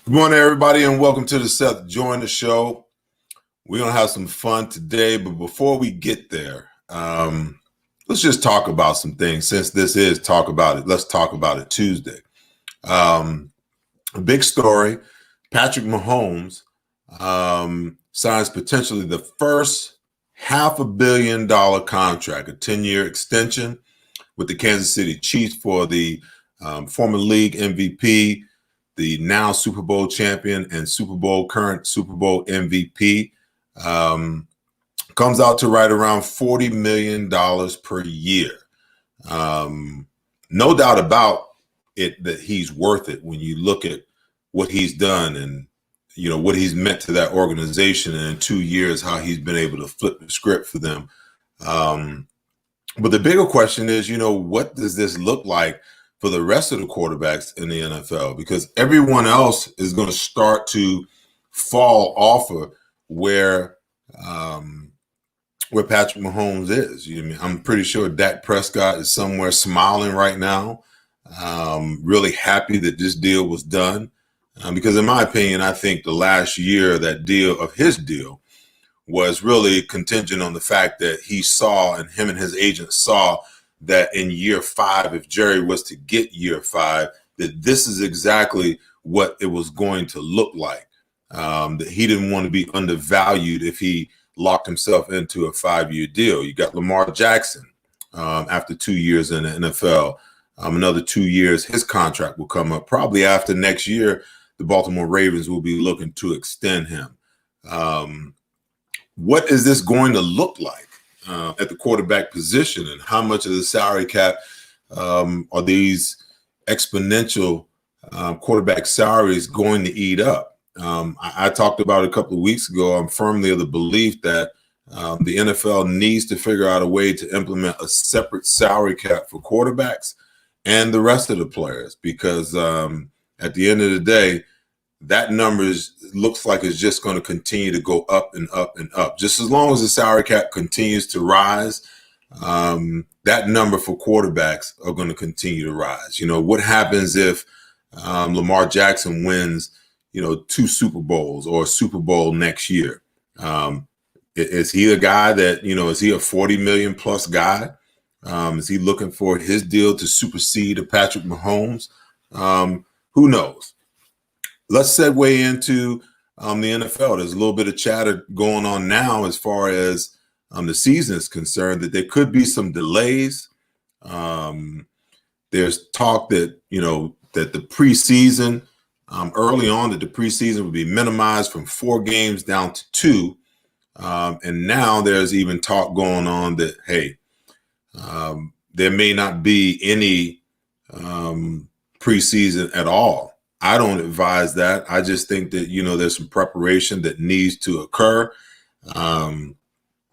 Good morning, everybody, and welcome to the Seth Joyner Show. We're going to have some fun today, but before we get there, let's just talk about some things. Since this is Talk About It, let's talk about it Tuesday. A big story, Patrick Mahomes signs potentially the first $500 million contract, a 10-year extension with the Kansas City Chiefs for the former league MVP, the now Super Bowl champion and current Super Bowl MVP, comes out to right around $40 million per year. No doubt about it that he's worth it when you look at what he's done and, you know, what he's meant to that organization, and in 2 years, how he's been able to flip the script for them. But the bigger question is, you know, what does this look like for the rest of the quarterbacks in the NFL? Because everyone else is going to start to fall off of where Patrick Mahomes is. I'm pretty sure Dak Prescott is somewhere smiling right now, really happy that this deal was done. Because in my opinion, I think the last year of his deal was really contingent on the fact that he saw, and him and his agent saw, that in year 5, if Jerry was to get year 5, that this is exactly what it was going to look like. That he didn't want to be undervalued if he locked himself into a 5-year deal. You got Lamar Jackson after 2 years in the NFL. Another 2 years, his contract will come up. Probably after next year, the Baltimore Ravens will be looking to extend him. What is this going to look like at the quarterback position, and how much of the salary cap are these exponential quarterback salaries going to eat up? I talked about it a couple of weeks ago. I'm firmly of the belief that the NFL needs to figure out a way to implement a separate salary cap for quarterbacks and the rest of the players, because at the end of the day, that number looks like it's just going to continue to go up and up and up. Just as long as the salary cap continues to rise, that number for quarterbacks are going to continue to rise. You know, what happens if Lamar Jackson wins, 2 Super Bowls or a Super Bowl next year? Is he a guy that, is he a 40 million plus guy? Is he looking for his deal to supersede a Patrick Mahomes? Who knows? Let's segue into the NFL. There's a little bit of chatter going on now as far as the season is concerned, that there could be some delays. There's talk that, that the preseason, early on, that the preseason would be minimized from 4 games down to 2. And now there's even talk going on that, hey, there may not be any preseason at all. I don't advise that. I just think that, there's some preparation that needs to occur.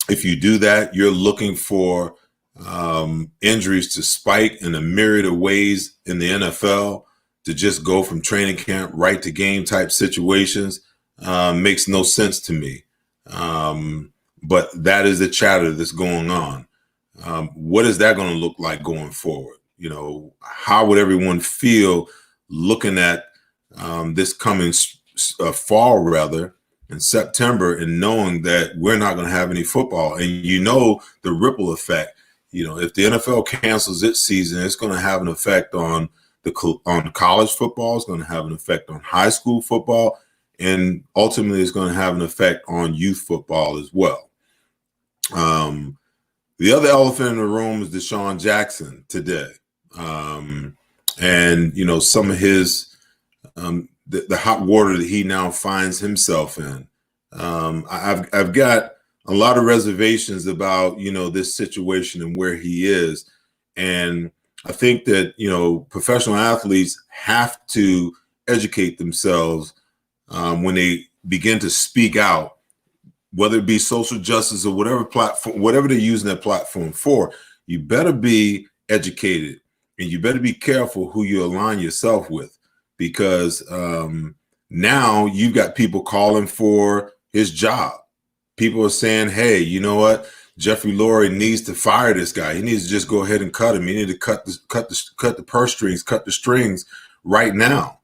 If you do that, you're looking for injuries to spike in a myriad of ways in the NFL, to just go from training camp right to game type situations. Makes no sense to me. But that is the chatter that's going on. What is that going to look like going forward? How would everyone feel looking at this coming fall, rather, in September, and knowing that we're not going to have any football? And the ripple effect. If the NFL cancels its season, it's going to have an effect on college football. It's going to have an effect on high school football, and ultimately, it's going to have an effect on youth football as well. The other elephant in the room is Deshaun Jackson today, and some of his the hot water that he now finds himself in. I've got a lot of reservations about this situation and where he is, and I think that professional athletes have to educate themselves when they begin to speak out, whether it be social justice or whatever platform, whatever they're using that platform for. You better be educated, and you better be careful who you align yourself with, because now you've got people calling for his job. People are saying, hey, you know what? Jeffrey Lurie needs to fire this guy. He needs to just go ahead and cut him. He needs to cut the purse strings, cut the strings right now.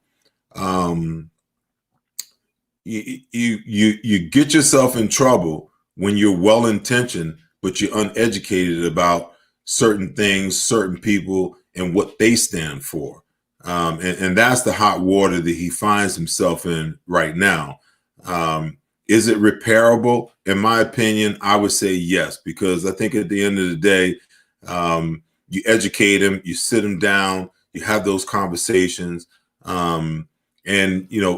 you get yourself in trouble when you're well intentioned, but you're uneducated about certain things, certain people, and what they stand for. And that's the hot water that he finds himself in right now. Is it repairable? In my opinion, I would say yes, because I think at the end of the day, you educate him, you sit him down, you have those conversations. And,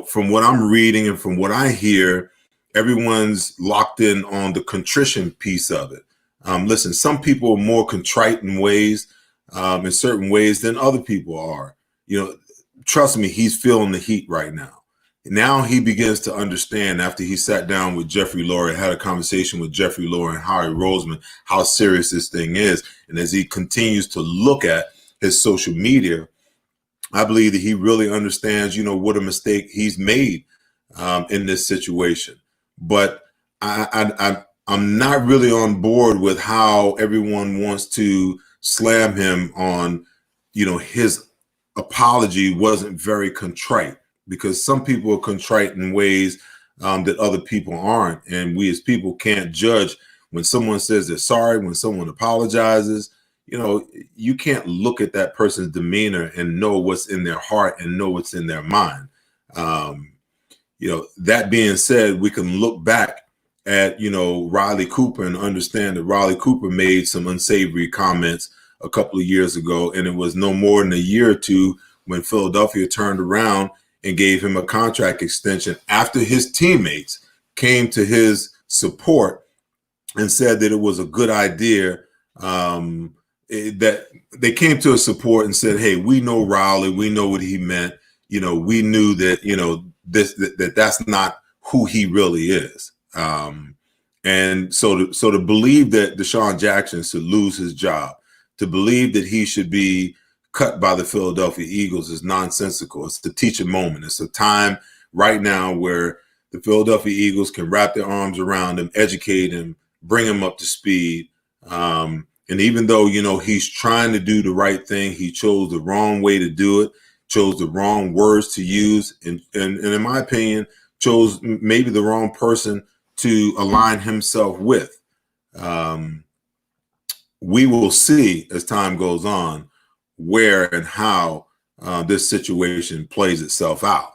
from what I'm reading and from what I hear, everyone's locked in on the contrition piece of it. Listen, some people are more contrite in certain ways than other people are. Trust me, he's feeling the heat right now. Now he begins to understand, after he sat down with Jeffrey Lurie, had a conversation with Jeffrey Lurie and Harry Roseman, how serious this thing is. And as he continues to look at his social media, I believe that he really understands, what a mistake he's made in this situation. But I'm not really on board with how everyone wants to slam him on, his apology wasn't very contrite, because some people are contrite in ways that other people aren't. And we as people can't judge when someone says they're sorry, when someone apologizes. You can't look at that person's demeanor and know what's in their heart and know what's in their mind. That being said, we can look back at, Riley Cooper and understand that Riley Cooper made some unsavory comments a couple of years ago. And it was no more than a year or two when Philadelphia turned around and gave him a contract extension after his teammates came to his support and said that it was a good idea. That they came to his support and said, hey, we know Riley, we know what he meant. We knew that that's not who he really is. And so to believe that Deshaun Jackson should lose his job, to believe that he should be cut by the Philadelphia Eagles is nonsensical. It's the teaching moment. It's a time right now where the Philadelphia Eagles can wrap their arms around him, educate him, bring him up to speed. And even though, he's trying to do the right thing, he chose the wrong way to do it, chose the wrong words to use, and in my opinion, chose maybe the wrong person to align himself with. We will see as time goes on where and how this situation plays itself out.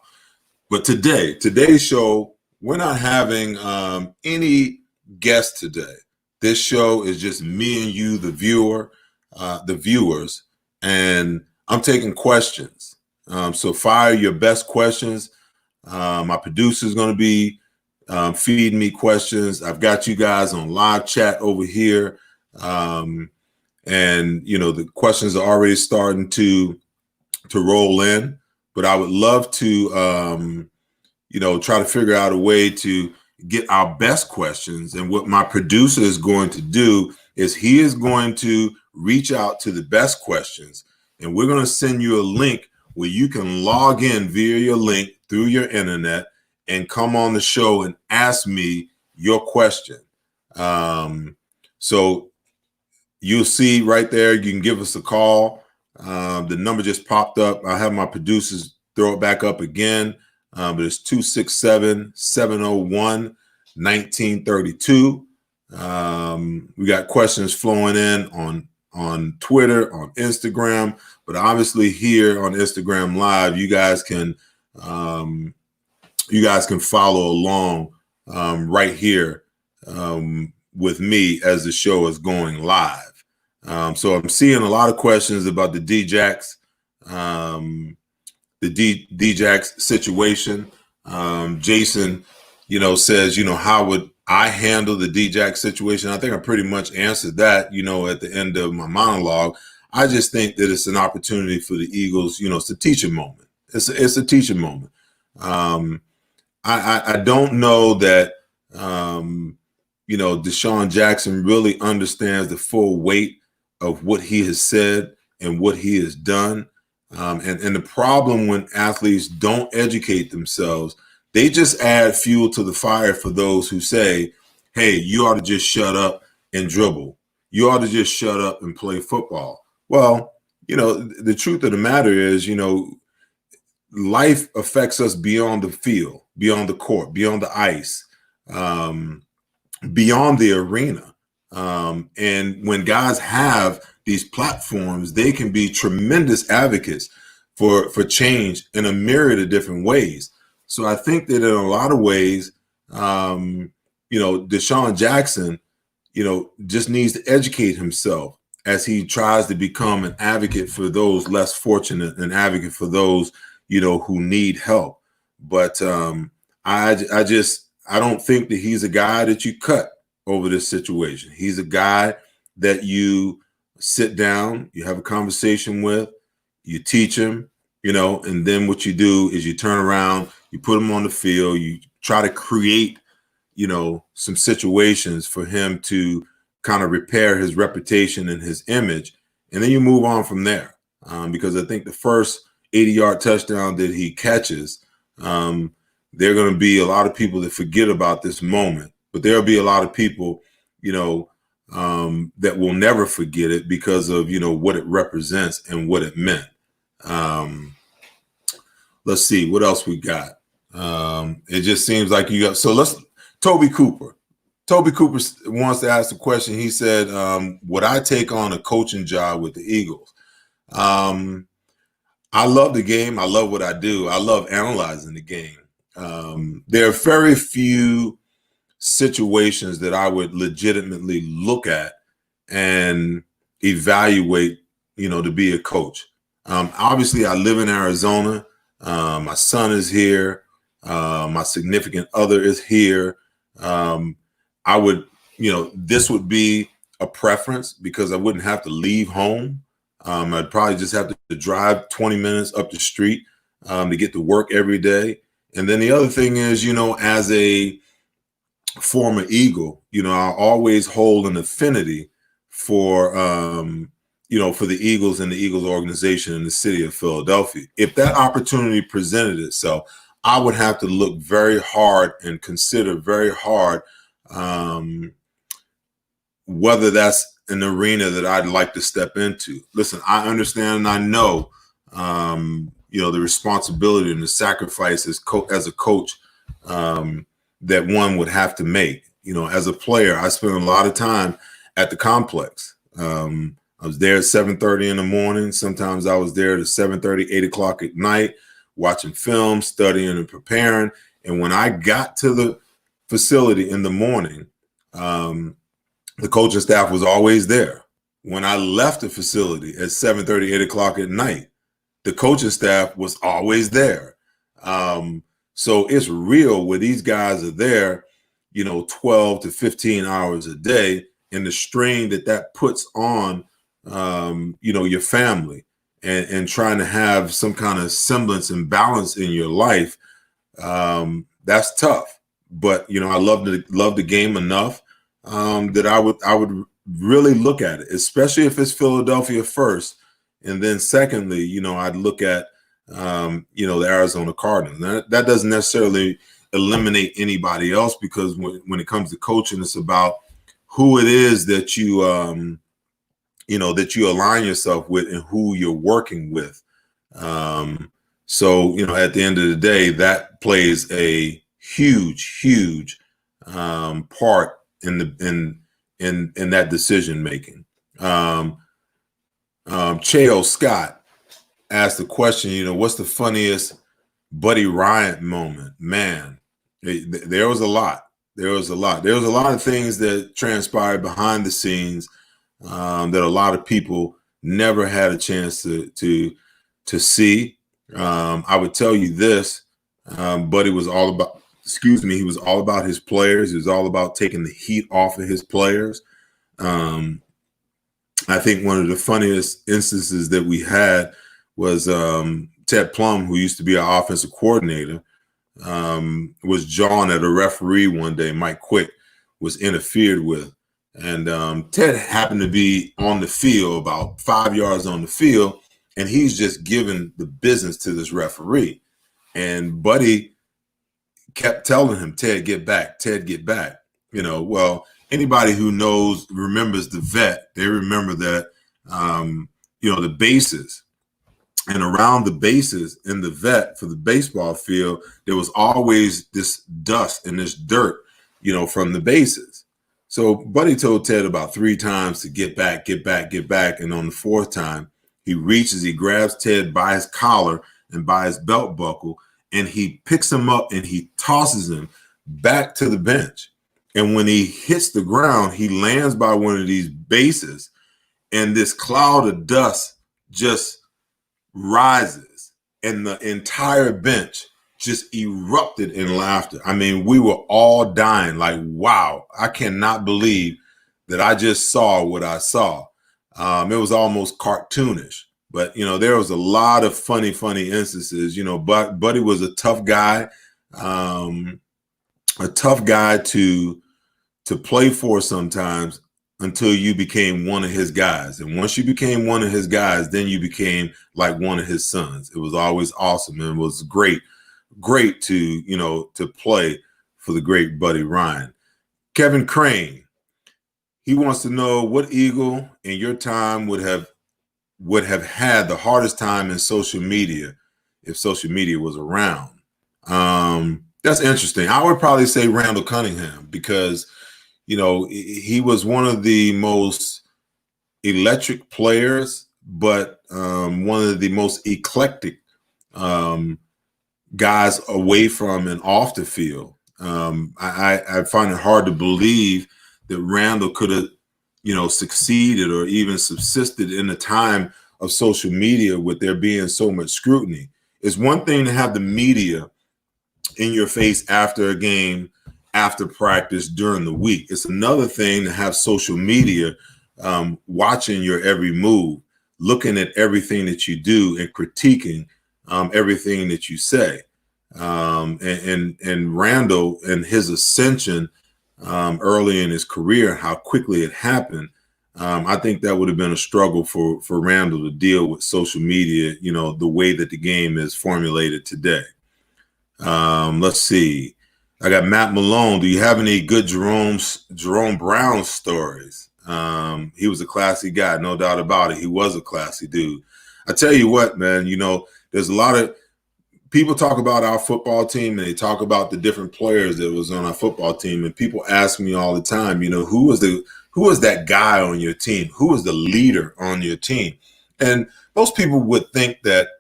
But today's show, we're not having any guests today. This show is just me and you, the viewers, and I'm taking questions. So fire your best questions. My producer is going to be feeding me questions. I've got you guys on live chat over here. And, the questions are already starting to roll in, but I would love to, try to figure out a way to get our best questions. And what my producer is going to do is he is going to reach out to the best questions, and we're going to send you a link where you can log in via your link through your internet and come on the show and ask me your question. So you'll see right there, you can give us a call. The number just popped up. I have my producers throw it back up again. But it's 267-701-1932. We got questions flowing in on Twitter, on Instagram, but obviously here on Instagram Live, you guys can follow along right here with me as the show is going live. So I'm seeing a lot of questions about the Djax. The Djax situation. Jason, says, how would I handle the Djax situation? I think I pretty much answered that, at the end of my monologue. I just think that it's an opportunity for the Eagles. It's a teaching moment. It's a teaching moment. I don't know that, Deshaun Jackson really understands the full weight of what he has said and what he has done. And the problem when athletes don't educate themselves, they just add fuel to the fire for those who say, hey, you ought to just shut up and dribble. You ought to just shut up and play football. Well, the truth of the matter is, life affects us beyond the field, beyond the court, beyond the ice, beyond the arena. And when guys have these platforms, they can be tremendous advocates for change in a myriad of different ways. So I think that in a lot of ways, Deshaun Jackson, just needs to educate himself as he tries to become an advocate for those less fortunate, an advocate for those, who need help. But I don't think that he's a guy that you cut over this situation. He's a guy that you sit down, you have a conversation with, you teach him, and then what you do is you turn around, you put him on the field, you try to create, some situations for him to kind of repair his reputation and his image. And then you move on from there. Because I think the first 80-yard touchdown that he catches, there are going to be a lot of people that forget about this moment, but there'll be a lot of people, that will never forget it because of, what it represents and what it meant. Let's see what else we got. It just seems like you got, Toby Cooper wants to ask the question. He said, would I take on a coaching job with the Eagles? I love the game. I love what I do. I love analyzing the game. There are very few situations that I would legitimately look at and evaluate, to be a coach. Obviously, I live in Arizona. My son is here. My significant other is here. I would, this would be a preference because I wouldn't have to leave home. I'd probably just have to drive 20 minutes up the street to get to work every day. And then the other thing is, as a former Eagle, I always hold an affinity for, for the Eagles and the Eagles organization in the city of Philadelphia. If that opportunity presented itself, I would have to look very hard and consider very hard whether that's an arena that I'd like to step into. Listen, I understand and I know, the responsibility and the sacrifice as a coach that one would have to make. As a player, I spent a lot of time at the complex. I was there at 7:30 in the morning. Sometimes I was there to 7:30, 8 o'clock at night, watching film, studying and preparing. And when I got to the facility in the morning, the coaching staff was always there. When I left the facility at 7:30, 8 o'clock at night, the coaching staff was always there. So it's real where these guys are there, 12 to 15 hours a day, and the strain that puts on, your family and trying to have some kind of semblance and balance in your life. That's tough. But, I love the game enough that I would really look at it, especially if it's Philadelphia first. And then secondly, I'd look at, the Arizona Cardinals. Now, that doesn't necessarily eliminate anybody else because when it comes to coaching, it's about who it is that you, that you align yourself with and who you're working with. So, at the end of the day, that plays a huge part in that decision making. Cheo Scott asked the question, what's the funniest Buddy Bryant moment? Man, there was a lot. There was a lot of things that transpired behind the scenes that a lot of people never had a chance to see. I would tell you this, Buddy was all about, he was all about his players. He was all about taking the heat off of his players. I think one of the funniest instances that we had was Ted Plum, who used to be our offensive coordinator, was jawing at a referee one day. Mike Quick was interfered with. And Ted happened to be on the field, about 5 yards on the field, and he's just giving the business to this referee. And Buddy kept telling him, Ted, get back, Ted, get back. Well, anybody who remembers the vet, they remember that, the bases And around the bases in the vet for the baseball field, there was always this dust and this dirt, from the bases. So Buddy told Ted about 3 times to get back, get back, get back. And on the 4th time, he reaches, he grabs Ted by his collar and by his belt buckle, and he picks him up and he tosses him back to the bench. And when he hits the ground, he lands by one of these bases, and this cloud of dust just rises, and the entire bench just erupted in laughter. I mean, we were all dying, like, wow, I cannot believe that I just saw what I saw. It was almost cartoonish, but there was a lot of funny instances. But Buddy was a tough guy to play for sometimes, until you became one of his guys. And once you became one of his guys, then you became like one of his sons. It was always awesome, and it was great to play for the great Buddy Ryan. Kevin Crane, he wants to know what Eagle in your time would have had the hardest time in social media if social media was around. That's interesting. I would probably say Randall Cunningham, because he was one of the most electric players, but one of the most eclectic guys away from and off the field. I find it hard to believe that Randall could have, succeeded or even subsisted in the time of social media with there being so much scrutiny. It's one thing to have the media in your face after a game, after practice, during the week. It's another thing to have social media watching your every move, looking at everything that you do and critiquing everything that you say. And Randall and his ascension early in his career, how quickly it happened, I think that would have been a struggle for Randall to deal with social media, the way that the game is formulated today. Let's see. I got Matt Malone. Do you have any good Jerome Brown stories? He was a classy guy, no doubt about it. He was a classy dude. I tell you what, man, there's a lot of people talk about our football team, and they talk about the different players that was on our football team. And people ask me all the time, who was that guy on your team? Who was the leader on your team? And most people would think that,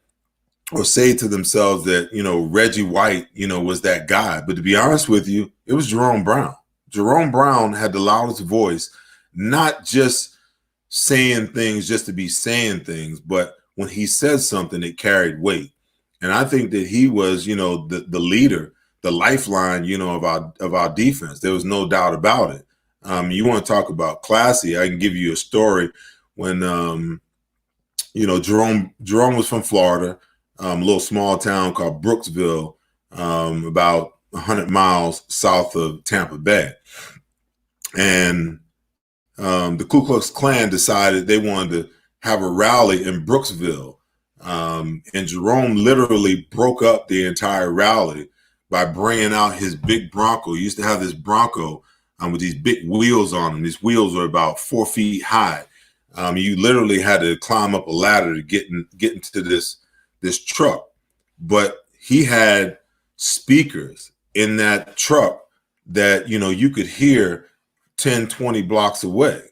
or say to themselves that, Reggie White, was that guy. But to be honest with you, it was Jerome Brown. Jerome Brown had the loudest voice, not just saying things just to be saying things, but when he said something, it carried weight. And I think that he was, the leader, the lifeline, of our defense. There was no doubt about it. You want to talk about classy? I can give you a story when, Jerome was from Florida. A little small town called Brooksville, about 100 miles south of Tampa Bay. And the Ku Klux Klan decided they wanted to have a rally in Brooksville. And Jerome literally broke up the entire rally by bringing out his big Bronco. He used to have this Bronco with these big wheels on them. These wheels were about 4 feet high. You literally had to climb up a ladder to get into this truck, but he had speakers in that truck that, you could hear 10, 20 blocks away.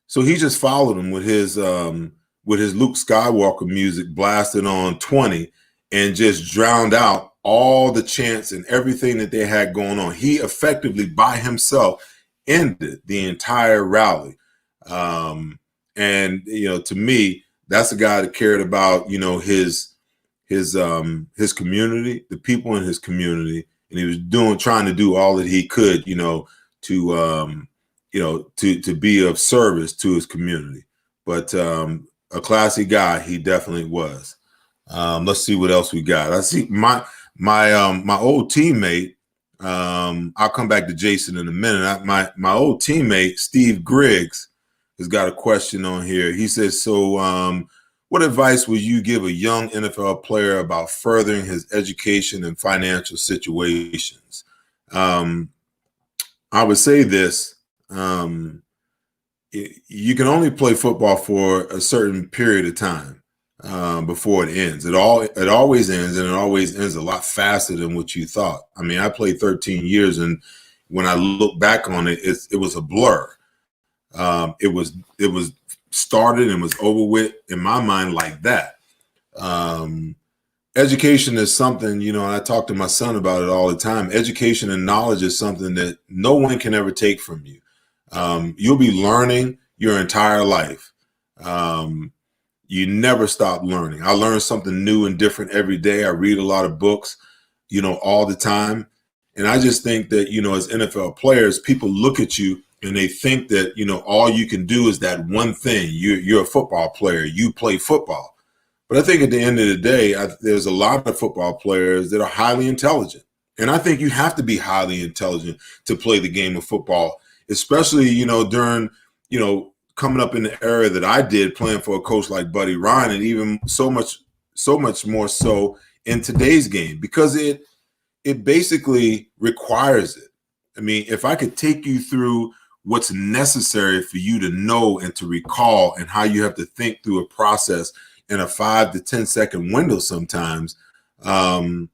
So he just followed him with his Luke Skywalker music blasted on 20 and just drowned out all the chants and everything that they had going on. He effectively by himself ended the entire rally. And, to me, that's a guy that cared about, his community, the people in his community, and he was trying to do all that he could, to be of service to his community. But a classy guy, he definitely was. Let's see what else we got. I see my old teammate. I'll come back to Jason in a minute. My old teammate Steve Griggs has got a question on here. He says, so what advice would you give a young NFL player about furthering his education and financial situations? I would say this. You can only play football for a certain period of time. before it ends. It always ends, and it always ends a lot faster than what you thought. I mean, I played 13 years, and when I look back on it, it was a blur. It was started and was over with in my mind like that. Education is something, and I talk to my son about it all the time. Education and knowledge is something that no one can ever take from you. You'll be learning your entire life. You never stop learning. I learn something new and different every day. I read a lot of books, all the time. And I just think that, as NFL players, people look at you and they think that, all you can do is that one thing. You're a football player. You play football. But I think at the end of the day, there's a lot of football players that are highly intelligent. And I think you have to be highly intelligent to play the game of football, especially, during, coming up in the era that I did, playing for a coach like Buddy Ryan, and even so much more so in today's game, because it basically requires it. I mean, if I could take you through what's necessary for you to know and to recall, and how you have to think through a process in a 5 to 10 second window sometimes, some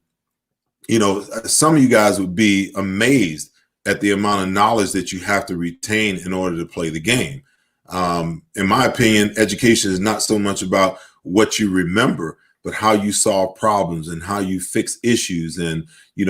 of you guys would be amazed at the amount of knowledge that you have to retain in order to play the game. In my opinion, education is not so much about what you remember, but how you solve problems and how you fix issues, and,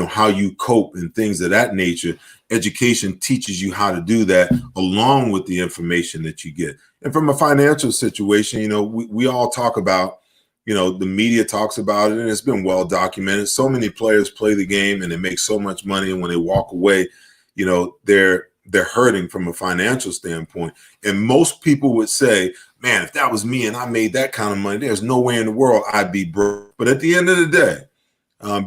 how you cope and things of that nature. Education teaches you how to do that, along with the information that you get. And from a financial situation, we all talk about, the media talks about it, and it's been well documented. So many players play the game and they make so much money, and when they walk away, they're hurting from a financial standpoint. And most people would say, man, if that was me and I made that kind of money, there's no way in the world I'd be broke. But at the end of the day,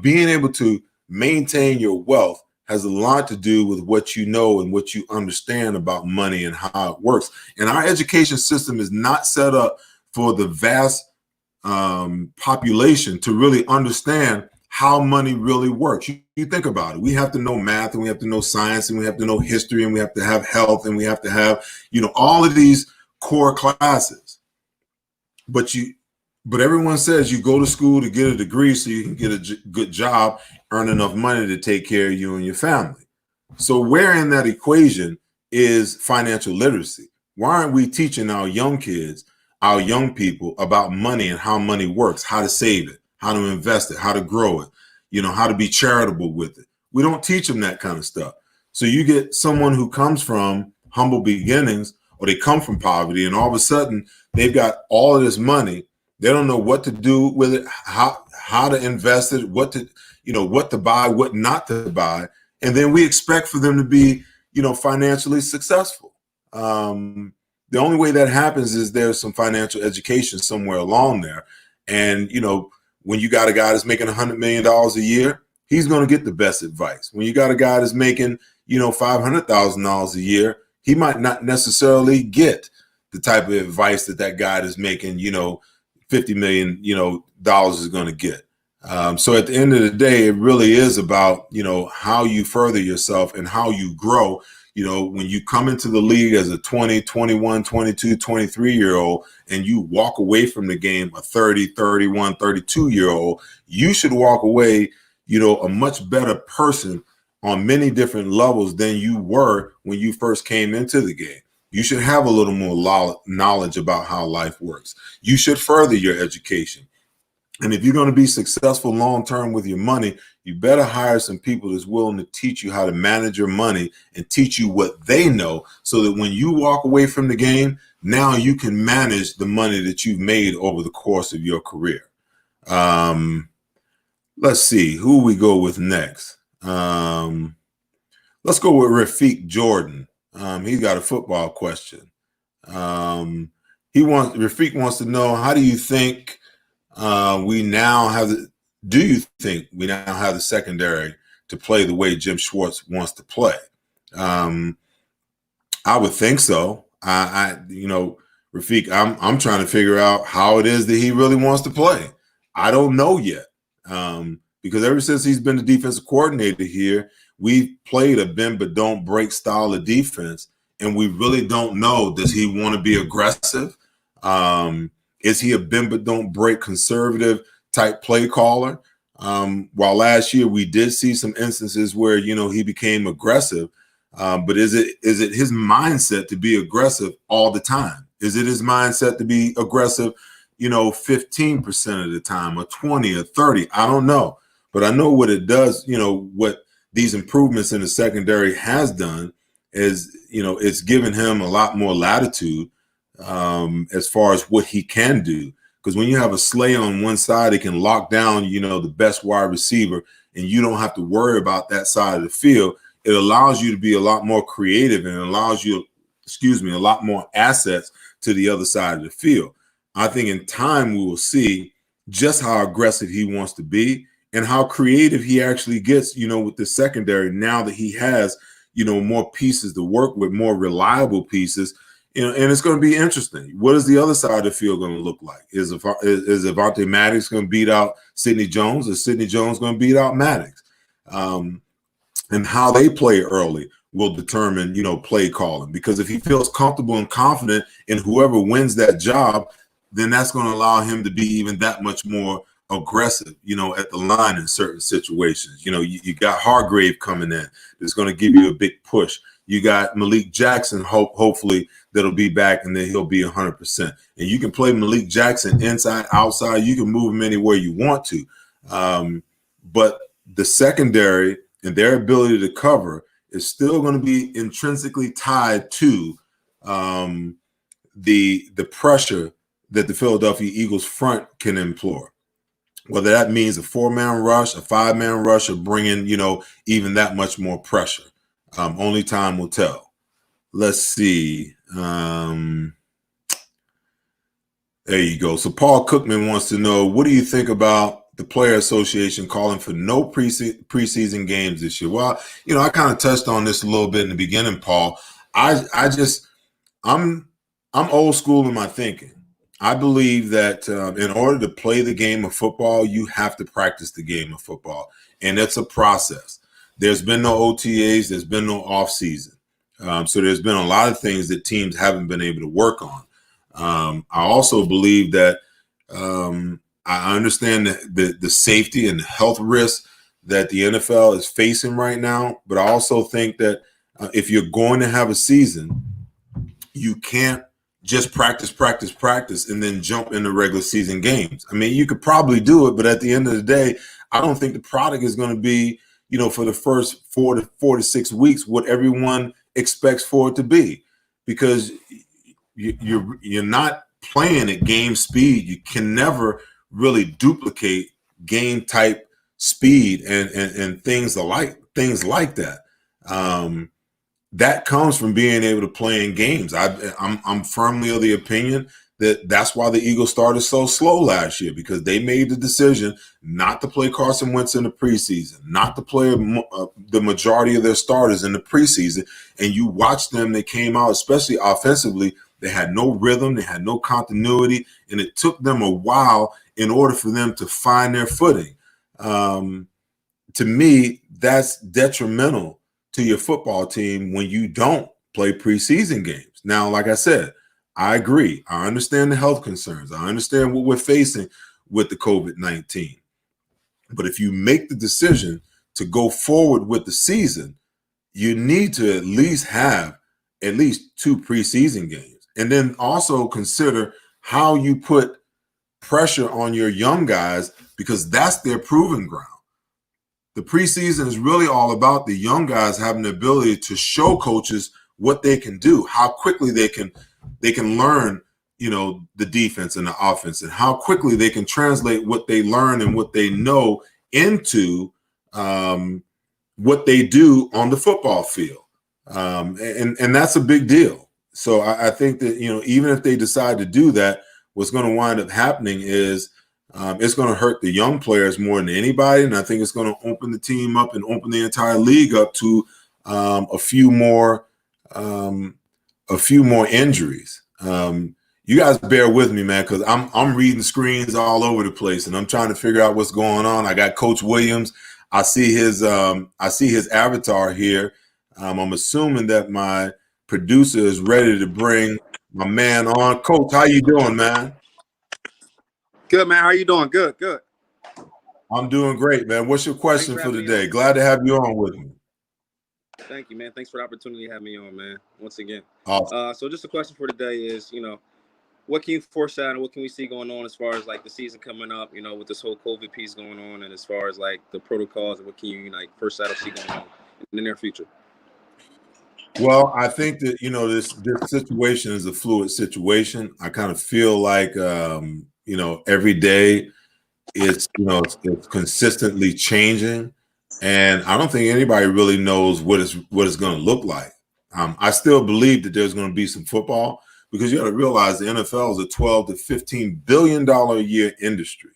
being able to maintain your wealth has a lot to do with what you know and what you understand about money and how it works. And our education system is not set up for the vast population to really understand how money really works. You think about it. We have to know math, and we have to know science, and we have to know history, and we have to have health, and we have to have, all of these core classes. But everyone says you go to school to get a degree so you can get a good job, earn enough money to take care of you and your family. So where in that equation is financial literacy? Why aren't we teaching our young kids, our young people, about money and how money works, how to save it, how to invest it, how to grow it, how to be charitable with it? We don't teach them that kind of stuff. So you get someone who comes from humble beginnings, or they come from poverty, and all of a sudden they've got all of this money. They don't know what to do with it, how to invest it, what to buy, what not to buy. And then we expect for them to be, financially successful. The only way that happens is there's some financial education somewhere along there. And, when you got a guy that's making $100 million a year, he's going to get the best advice. When you got a guy that's making, $500,000 a year, he might not necessarily get the type of advice that guy that's making, $50 million, is going to get. So at the end of the day, it really is about, how you further yourself and how you grow. When you come into the league as a 20, 21, 22, 23-year-old, and you walk away from the game a 30, 31, 32-year-old, you should walk away, a much better person on many different levels than you were when you first came into the game. You should have a little more knowledge about how life works. You should further your education. And if you're going to be successful long-term with your money, you better hire some people that's willing to teach you how to manage your money and teach you what they know, so that when you walk away from the game, now you can manage the money that you've made over the course of your career. Let's see who we go with next. Let's go with Rafiq Jordan. He's got a football question. Rafiq wants to know, how do you think do you think we now have the secondary to play the way Jim Schwartz wants to play? I would think so. Rafiq, I'm trying to figure out how it is that he really wants to play. I don't know yet. Because ever since he's been the defensive coordinator here, we've played a bend but don't break style of defense, and we really don't know, does he want to be aggressive? Is he a bend but don't break conservative type play caller? While last year we did see some instances where he became aggressive, but is it his mindset to be aggressive all the time? Is it his mindset to be aggressive, 15% of the time, or 20 or 30? I don't know, but I know what it does. What these improvements in the secondary has done is, it's given him a lot more latitude as far as what he can do. Because when you have a Slay on one side, it can lock down, the best wide receiver, and you don't have to worry about that side of the field. It allows you to be a lot more creative, and it allows you, a lot more assets to the other side of the field. I think in time we will see just how aggressive he wants to be and how creative he actually gets, with the secondary now that he has, more pieces to work with, more reliable pieces. And it's going to be interesting. What is the other side of the field going to look like? Is Avonte Maddox going to beat out Sidney Jones? Or Sidney Jones going to beat out Maddox? And how they play early will determine, play calling. Because if he feels comfortable and confident in whoever wins that job, then that's going to allow him to be even that much more aggressive, at the line in certain situations. You got Hargrave coming in. That's going to give you a big push. You got Malik Jackson, hopefully that'll be back, and then he'll be 100%. And you can play Malik Jackson inside, outside. You can move him anywhere you want to. But the secondary and their ability to cover is still going to be intrinsically tied to the pressure that the Philadelphia Eagles front can employ. Whether that means a 4-man rush, a 5-man rush, or bringing, even that much more pressure. Only time will tell. Let's see. There you go. So Paul Cookman wants to know, what do you think about the Player Association calling for no preseason games this year? Well, I kind of touched on this a little bit in the beginning, Paul. I'm old school in my thinking. I believe that in order to play the game of football, you have to practice the game of football, and it's a process. There's been no OTAs. There's been no off season. So there's been a lot of things that teams haven't been able to work on. I also believe that I understand the safety and the health risks that the NFL is facing right now, but I also think that if you're going to have a season, you can't just practice, and then jump into regular season games. I mean, you could probably do it, but at the end of the day, I don't think the product is going to be, for the first 4 to 6 weeks, what everyone expects for it to be, because you're not playing at game speed. You can never really duplicate game type speed and things like that. That comes from being able to play in games. I'm firmly of the opinion that that's why the Eagles started so slow last year, because they made the decision not to play Carson Wentz in the preseason, not to play the majority of their starters in the preseason. And you watch them, they came out, especially offensively, they had no rhythm, they had no continuity, and it took them a while in order for them to find their footing. To me, that's detrimental to your football team when you don't play preseason games. Now, like I said, I agree. I understand the health concerns. I understand what we're facing with the COVID-19. But if you make the decision to go forward with the season, you need to at least have at least 2 preseason games. And then also consider how you put pressure on your young guys, because that's their proving ground. The preseason is really all about the young guys having the ability to show coaches what they can do, how quickly they can learn, the defense and the offense, and how quickly they can translate what they learn and what they know into what they do on the football field. And that's a big deal. So I think that, even if they decide to do that, what's going to wind up happening is it's going to hurt the young players more than anybody. And I think it's going to open the team up and open the entire league up to a few more injuries. You guys bear with me, man, because I'm reading screens all over the place and I'm trying to figure out what's going on. I got Coach Williams. I see his avatar here. I'm assuming that my producer is ready to bring my man on. Coach, how you doing, man? Good, man. How you doing? Good, good. I'm doing great, man. What's your question for today? On. Glad to have you on with me. Thank you, man. Thanks for the opportunity to have me on, man. Once again. Awesome. So just a question for today is, what can you foreshadow? What can we see going on as far as like the season coming up? With this whole COVID piece going on, and as far as like the protocols, and what can you like foreshadow see going on in the near future? Well, I think that this situation is a fluid situation. I kind of feel like every day it's consistently changing, and I don't think anybody really knows what it's going to look like. I still believe that there's going to be some football, because you got to realize the NFL is a $12 to $15 billion a year industry.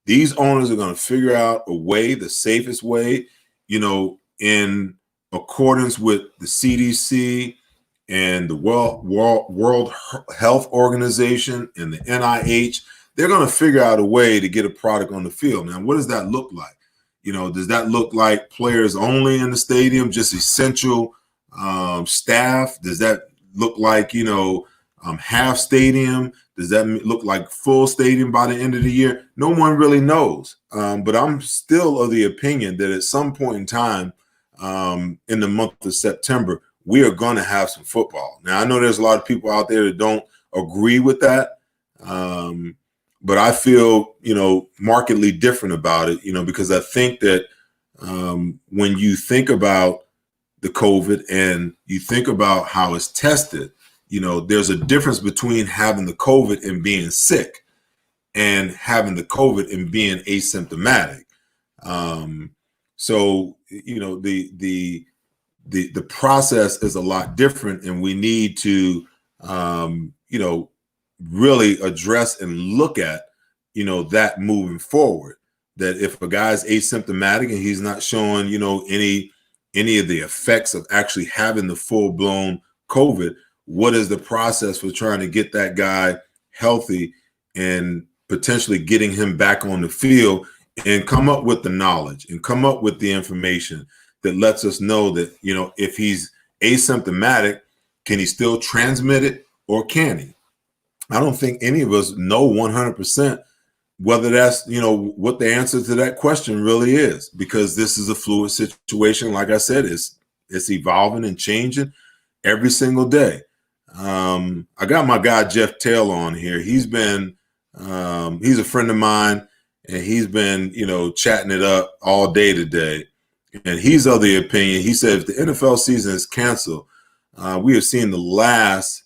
These owners are going to figure out a way, the safest way, in accordance with the CDC and the World Health Organization and the NIH. They're going to figure out a way to get a product on the field. Now, what does that look like? Does that look like players only in the stadium, just essential staff? Does that look like, half stadium? Does that look like full stadium by the end of the year? No one really knows. But I'm still of the opinion that at some point in time in the month of September, we are going to have some football. Now, I know there's a lot of people out there that don't agree with that. But I feel, markedly different about it, because I think that when you think about the COVID and you think about how it's tested, there's a difference between having the COVID and being sick and having the COVID and being asymptomatic. So, the process is a lot different, and we need to, really address and look at, that moving forward. That if a guy's asymptomatic and he's not showing, any of the effects of actually having the full-blown COVID, what is the process for trying to get that guy healthy and potentially getting him back on the field, and come up with the knowledge and come up with the information that lets us know that, if he's asymptomatic, can he still transmit it, or can he? I don't think any of us know 100% whether that's, what the answer to that question really is, because this is a fluid situation. Like I said, it's evolving and changing every single day. I got my guy Jeff Taylor on here. He's been he's a friend of mine, and he's been chatting it up all day today, and he's of the opinion. He said if the NFL season is canceled, we have seen the last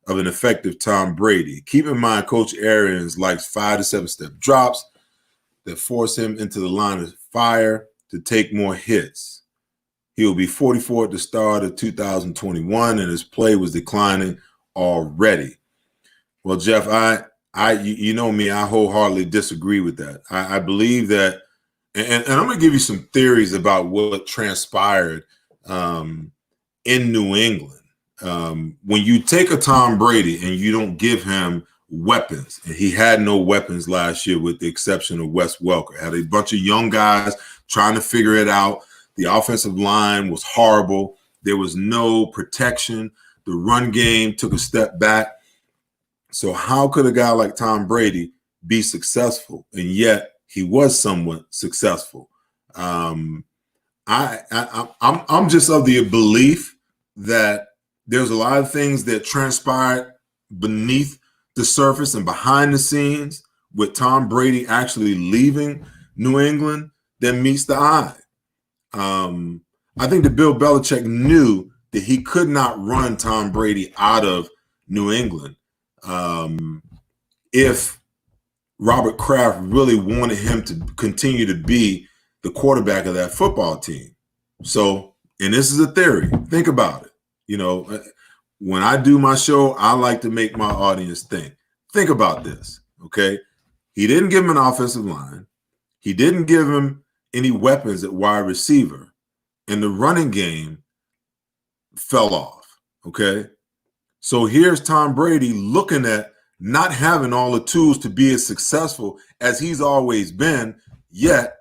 of an effective Tom Brady. Keep in mind, Coach Arians likes 5 to 7 step drops that force him into the line of fire to take more hits. He will be 44 at the start of 2021, and his play was declining already. Well, Jeff, you know me, I wholeheartedly disagree with that. I believe that, and I'm going to give you some theories about what transpired in New England. When you take a Tom Brady and you don't give him weapons, and he had no weapons last year with the exception of Wes Welker, had a bunch of young guys trying to figure it out. The offensive line was horrible. There was no protection. The run game took a step back. So how could a guy like Tom Brady be successful? And yet he was somewhat successful. I'm just of the belief that there's a lot of things that transpired beneath the surface and behind the scenes with Tom Brady actually leaving New England that meets the eye. I think that Bill Belichick knew that he could not run Tom Brady out of New England if Robert Kraft really wanted him to continue to be the quarterback of that football team. So, and this is a theory. Think about it. When I do my show, I like to make my audience think. Think about this, okay? He didn't give him an offensive line. He didn't give him any weapons at wide receiver. And the running game fell off, okay? So here's Tom Brady looking at not having all the tools to be as successful as he's always been, yet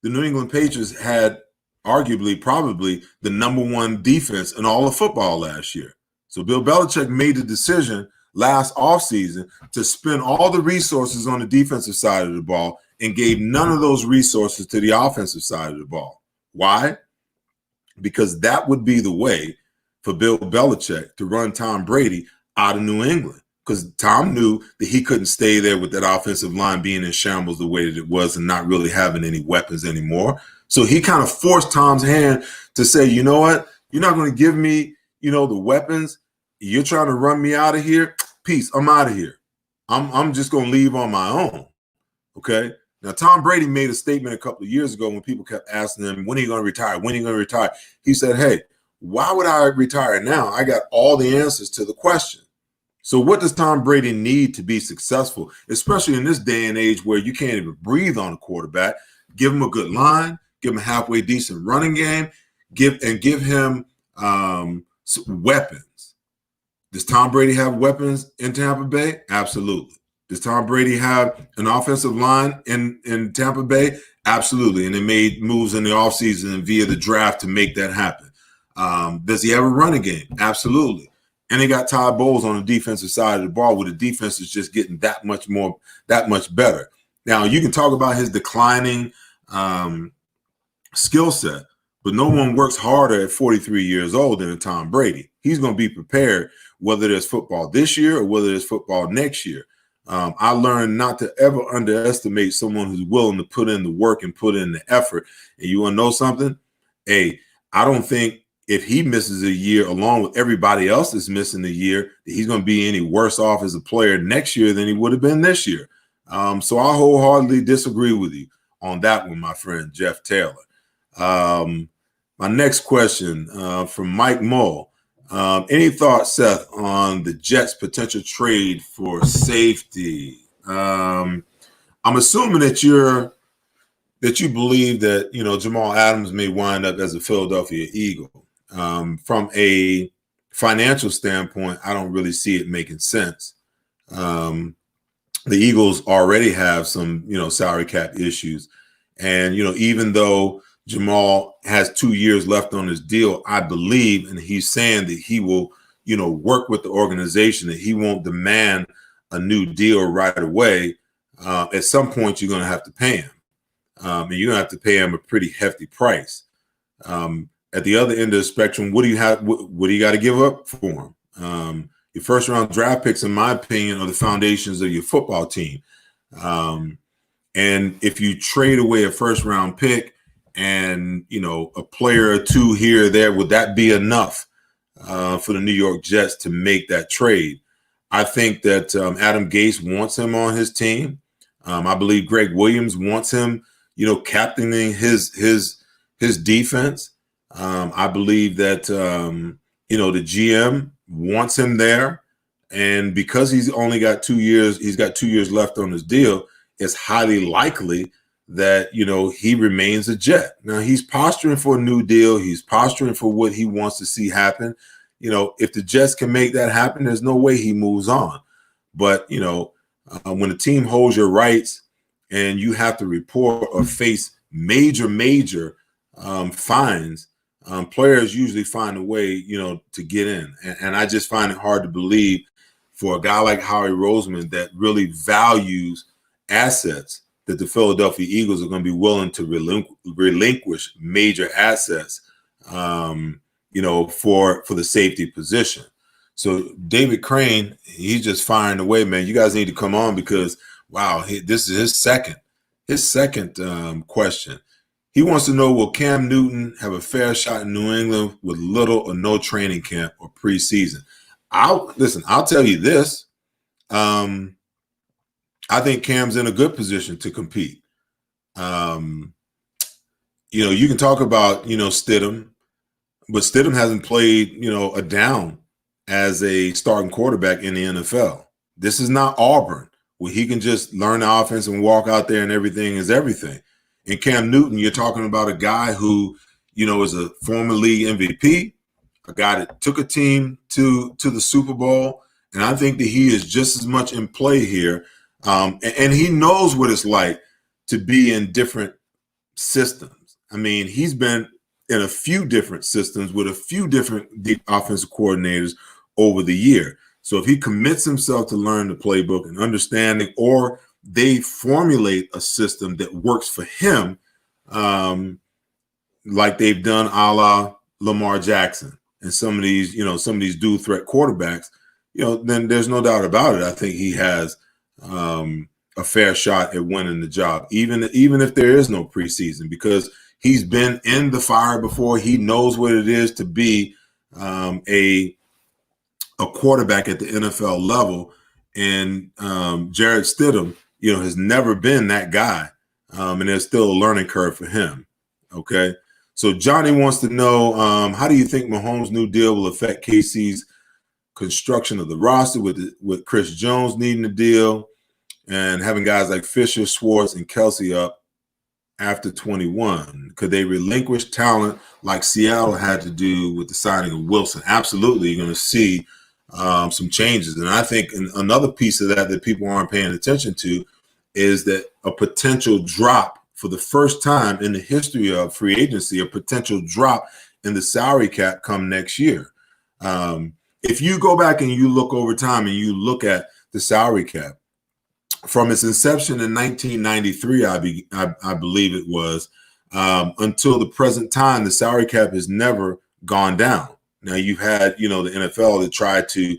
the New England Patriots had arguably, probably the #1 defense in all of football last year. So Bill Belichick made the decision, last offseason to spend all the resources on the defensive side of the ball and gave none of those resources to the offensive side of the ball. Why? Because that would be the way for Bill Belichick to run Tom Brady out of New England. Because Tom knew that he couldn't stay there with that offensive line being in shambles the way that it was and not really having any weapons anymore. So he kind of forced Tom's hand to say, you know what? You're not going to give me, the weapons. You're trying to run me out of here. Peace. I'm out of here. I'm just going to leave on my own. Okay. Now, Tom Brady made a statement a couple of years ago when people kept asking him, when are you going to retire? When are you going to retire? He said, hey, why would I retire now? I got all the answers to the question. So what does Tom Brady need to be successful, especially in this day and age where you can't even breathe on a quarterback? Give him a good line, give him a halfway decent running game, give him weapons. Does Tom Brady have weapons in Tampa Bay? Absolutely. Does Tom Brady have an offensive line in Tampa Bay? Absolutely. And they made moves in the offseason and via the draft to make that happen. Does he have a running game? Absolutely. And they got Todd Bowles on the defensive side of the ball where the defense is just getting that much better. Now, you can talk about his declining skill set, but no one works harder at 43 years old than Tom Brady. He's going to be prepared whether there's football this year or whether there's football next year. I learned not to ever underestimate someone who's willing to put in the work and put in the effort. And you want to know something? Hey, I don't think if he misses a year along with everybody else that's missing a year, that he's going to be any worse off as a player next year than he would have been this year. So I wholeheartedly disagree with you on that one, my friend, Jeff Taylor. My next question from Mike Moe. Any thoughts, Seth, on the Jets' potential trade for safety? I'm assuming that you believe that Jamal Adams may wind up as a Philadelphia Eagle. From a financial standpoint, I don't really see it making sense. The Eagles already have some salary cap issues, and even though Jamal has 2 years left on his deal, I believe, and he's saying that he will, work with the organization, that he won't demand a new deal right away. At some point, you're going to have to pay him. And you're going to have to pay him a pretty hefty price. At the other end of the spectrum, what do you have? What do you got to give up for him? Your first round draft picks, in my opinion, are the foundations of your football team. And if you trade away a first round pick, and a player or two here or there, would that be enough for the New York Jets to make that trade? I think that Adam Gase wants him on his team. I believe Greg Williams wants him, captaining his defense. I believe that the GM wants him there, and because he's only got 2 years, he's got 2 years left on his deal. It's highly likely that he remains a Jet. Now he's posturing for a new deal. He's posturing for what he wants to see happen. If the Jets can make that happen, there's no way he moves on. But when a team holds your rights and you have to report or face major fines, players usually find a way to get in. And I just find it hard to believe for a guy like Howie Roseman that really values assets, that the Philadelphia Eagles are going to be willing to relinquish major assets, for the safety position. So David Crane, he's just firing away, man. You guys need to come on because, wow, this is his second question. He wants to know, will Cam Newton have a fair shot in New England with little or no training camp or preseason? I'll tell you this. I think Cam's in a good position to compete. You can talk about, Stidham, but Stidham hasn't played, a down as a starting quarterback in the NFL. This is not Auburn, where he can just learn the offense and walk out there and everything is everything. In Cam Newton, you're talking about a guy who, is a former league MVP, a guy that took a team to the Super Bowl. And I think that he is just as much in play here. And he knows what it's like to be in different systems. I mean, he's been in a few different systems with a few different offensive coordinators over the year. So if he commits himself to learn the playbook and understanding, or they formulate a system that works for him, like they've done a la Lamar Jackson and some of these dual threat quarterbacks, then there's no doubt about it. I think he has a fair shot at winning the job, even if there is no preseason, because he's been in the fire before. He knows what it is to be a quarterback at the NFL level, and Jarrett Stidham, has never been that guy, and there's still a learning curve for him. Okay, so Johnny wants to know, how do you think Mahomes' new deal will affect KC's construction of the roster with Chris Jones needing a deal and having guys like Fisher, Schwartz, and Kelsey up after 21? Could they relinquish talent like Seattle had to do with the signing of Wilson? Absolutely, you're going to see some changes. And I think another piece of that people aren't paying attention to is that a potential drop for the first time in the history of free agency, a potential drop in the salary cap come next year. If you go back and you look over time and you look at the salary cap, from its inception in 1993, I believe it was, until the present time, the salary cap has never gone down. Now, you've had, the NFL that tried to,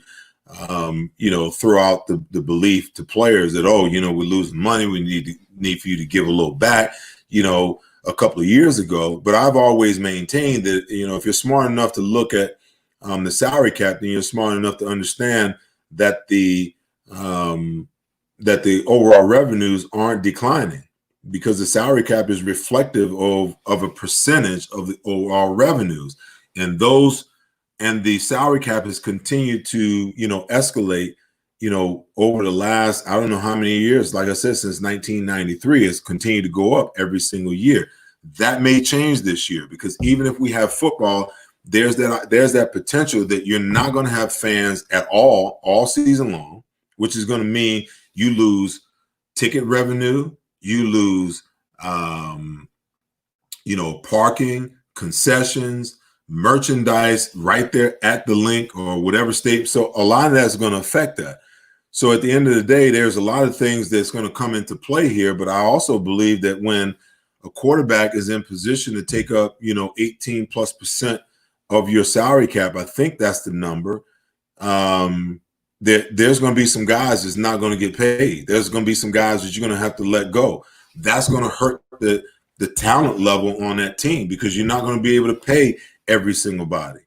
throw out the belief to players that, we're losing money, we need for you to give a little back, a couple of years ago. But I've always maintained that, if you're smart enough to look at the salary cap, then you're smart enough to understand that the overall revenues aren't declining, because the salary cap is reflective of a percentage of the overall revenues. And the salary cap has continued to, escalate, over the last, I don't know how many years. Like I said, since 1993, it's continued to go up every single year. That may change this year, because even if we have football, there's that potential that you're not going to have fans at all season long, which is going to mean you lose ticket revenue, you lose, parking, concessions, merchandise right there at the link or whatever state. So a lot of that's going to affect that. So at the end of the day, there's a lot of things that's going to come into play here. But I also believe that when a quarterback is in position to take up, 18+% of your salary cap, I think that's the number. There's going to be some guys that's not going to get paid. There's going to be some guys that you're going to have to let go. That's going to hurt the talent level on that team, because you're not going to be able to pay every single body.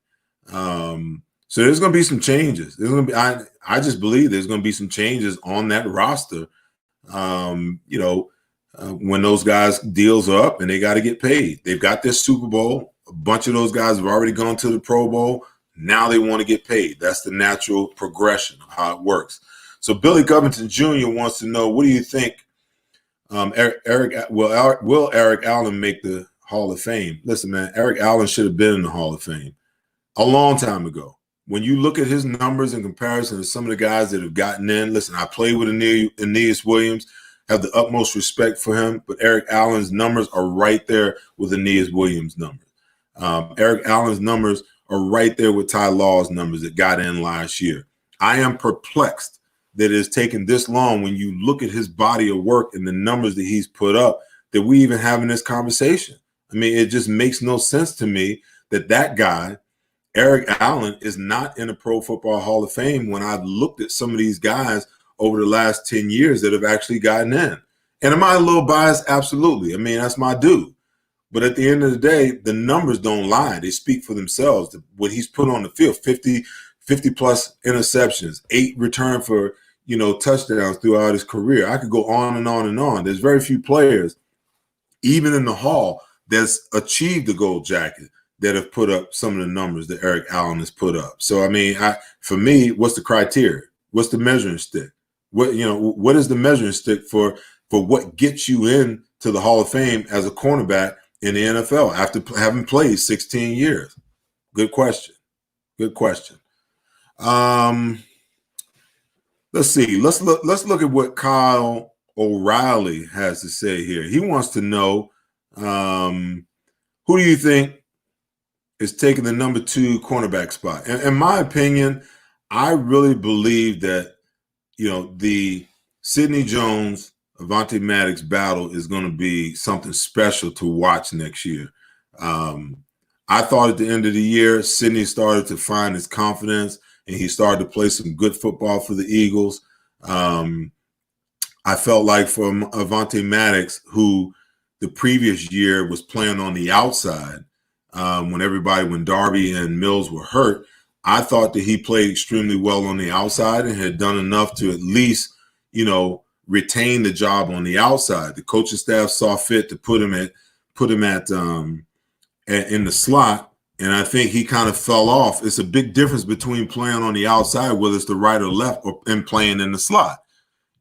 So there's going to be some changes. There's going to be, I just believe there's going to be some changes on that roster. When those guys' deals are up and they got to get paid, they've got their Super Bowl. A bunch of those guys have already gone to the Pro Bowl. Now they want to get paid. That's the natural progression of how it works. So Billy Covington Jr. wants to know, what do you think? Will Eric Allen make the Hall of Fame? Listen, man, Eric Allen should have been in the Hall of Fame a long time ago. When you look at his numbers in comparison to some of the guys that have gotten in, listen, I played with Aeneas Williams, have the utmost respect for him, but Eric Allen's numbers are right there with Aeneas Williams' numbers. Eric Allen's numbers are right there with Ty Law's numbers that got in last year. I am perplexed that it has taken this long, when you look at his body of work and the numbers that he's put up, that we even having this conversation. I mean, it just makes no sense to me that guy, Eric Allen, is not in the Pro Football Hall of Fame, when I've looked at some of these guys over the last 10 years that have actually gotten in. And am I a little biased? Absolutely. I mean, that's my dude. But at the end of the day, the numbers don't lie. They speak for themselves. What he's put on the field, 50 plus interceptions, 8 return for, touchdowns throughout his career. I could go on and on and on. There's very few players, even in the Hall, that's achieved the gold jacket, that have put up some of the numbers that Eric Allen has put up. So, I mean, for me, what's the criteria? What's the measuring stick? What is the measuring stick for what gets you in to the Hall of Fame as a cornerback in the NFL after having played 16 years? Good question. Good question. Let's see. Let's look at what Kyle O'Reilly has to say here. He wants to know, who do you think is taking the number 2 cornerback spot? In my opinion, I really believe that, the Sidney Jones, Avonte Maddox battle is going to be something special to watch next year. I thought at the end of the year, Sidney started to find his confidence and he started to play some good football for the Eagles. I felt like for Avonte Maddox, who the previous year was playing on the outside, when Darby and Mills were hurt, I thought that he played extremely well on the outside and had done enough to at least, retain the job on the outside. The coaching staff saw fit to put him in the slot, and I think he kind of fell off. It's a big difference between playing on the outside, whether it's the right or left, and playing in the slot.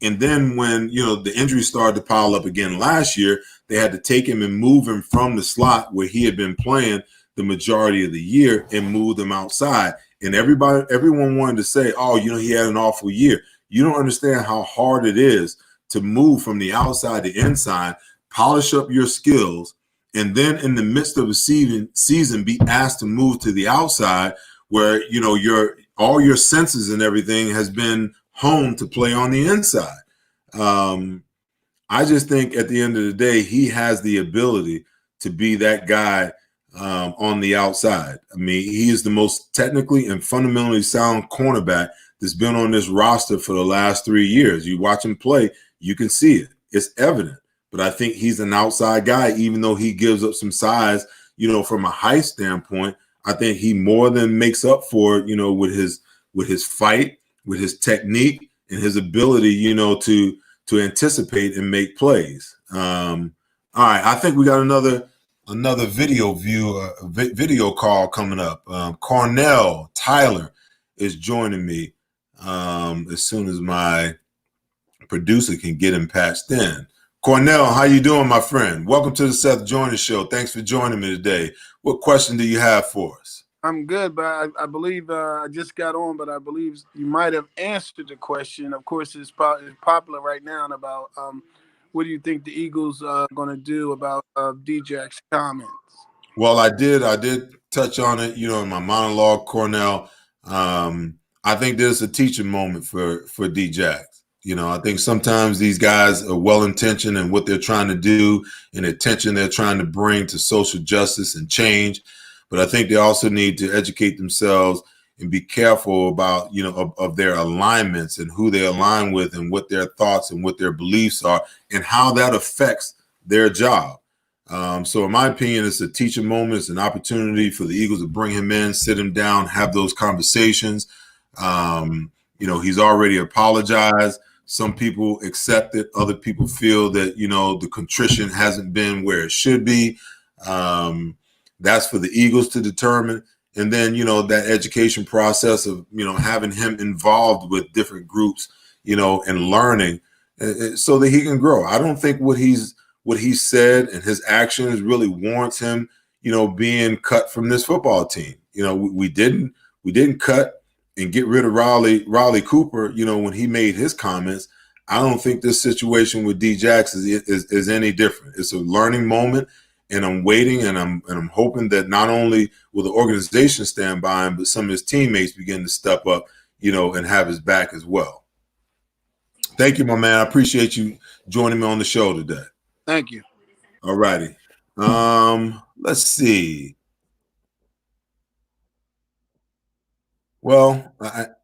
And then when, the injuries started to pile up again last year, they had to take him and move him from the slot where he had been playing the majority of the year and move him outside. And everyone wanted to say, oh, he had an awful year. You don't understand how hard it is to move from the outside to inside, polish up your skills, and then in the midst of a season be asked to move to the outside where, all your senses and everything has been honed to play on the inside. I just think at the end of the day, he has the ability to be that guy on the outside. I mean, he is the most technically and fundamentally sound cornerback that's been on this roster for the last 3 years. You watch him play, you can see it. It's evident. But I think he's an outside guy, even though he gives up some size, from a height standpoint. I think he more than makes up for it, with his fight, with his technique, and his ability, to anticipate and make plays. All right, I think we got another video call coming up. Cornell Tyler is joining me as soon as my producer can get him patched in. Cornell, how you doing, my friend? Welcome to the Seth Joyner Show. Thanks for joining me today. What question do you have for us? I'm good, but I believe I just got on, but I believe you might have answered the question. Of course, it's popular right now about what do you think the Eagles are going to do about Djak's comments? Well, I did touch on it, in my monologue, Cornell. I think there's a teaching moment for Djax. I think sometimes these guys are well-intentioned in what they're trying to do and the attention they're trying to bring to social justice and change. But I think they also need to educate themselves and be careful about, of their alignments and who they align with and what their thoughts and what their beliefs are and how that affects their job. So in my opinion, it's a teaching moment. It's an opportunity for the Eagles to bring him in, sit him down, have those conversations. He's already apologized. Some people accept it. Other people feel that, the contrition hasn't been where it should be. That's for the Eagles to determine. And then, that education process of, having him involved with different groups, and learning so that he can grow. I don't think what he's said and his actions really warrants him, being cut from this football team. We didn't cut and get rid of Riley Cooper, when he made his comments. I don't think this situation with Djax is any different. It's a learning moment, and I'm waiting and I'm hoping that not only will the organization stand by him, but some of his teammates begin to step up, and have his back as well. Thank you, my man. I appreciate you joining me on the show today. Thank you. All righty. Let's see. Well,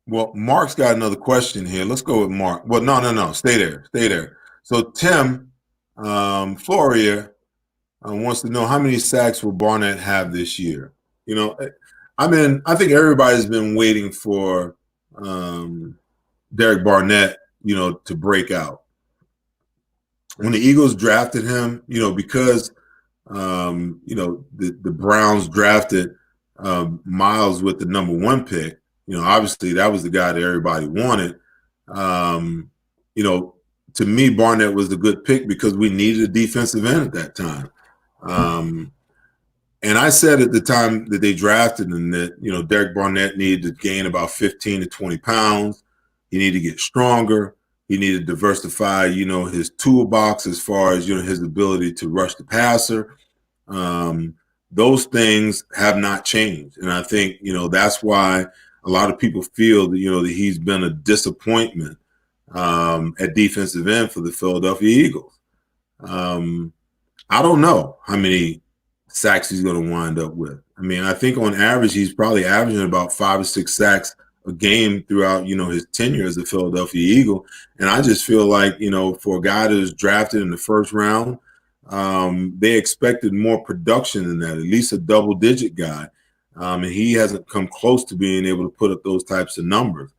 Mark's got another question here. Let's go with Mark. Well, no. Stay there. So Tim Floria wants to know how many sacks will Barnett have this year. I think everybody's been waiting for Derek Barnett, to break out. When the Eagles drafted him, because the Browns drafted Miles with the number 1 pick. Obviously that was the guy that everybody wanted. To me, Barnett was the good pick because we needed a defensive end at that time. And I said at the time that they drafted him that, Derek Barnett needed to gain about 15 to 20 pounds. He needed to get stronger. He needed to diversify, his toolbox as far as, his ability to rush the passer. Those things have not changed. And I think, that's why a lot of people feel that, that he's been a disappointment at defensive end for the Philadelphia Eagles. I don't know how many sacks he's going to wind up with. I mean, I think on average, he's probably averaging about 5 or 6 sacks a game throughout, his tenure as a Philadelphia Eagle. And I just feel like, for a guy that was drafted in the first round, they expected more production than that, at least a double-digit guy. And he hasn't come close to being able to put up those types of numbers.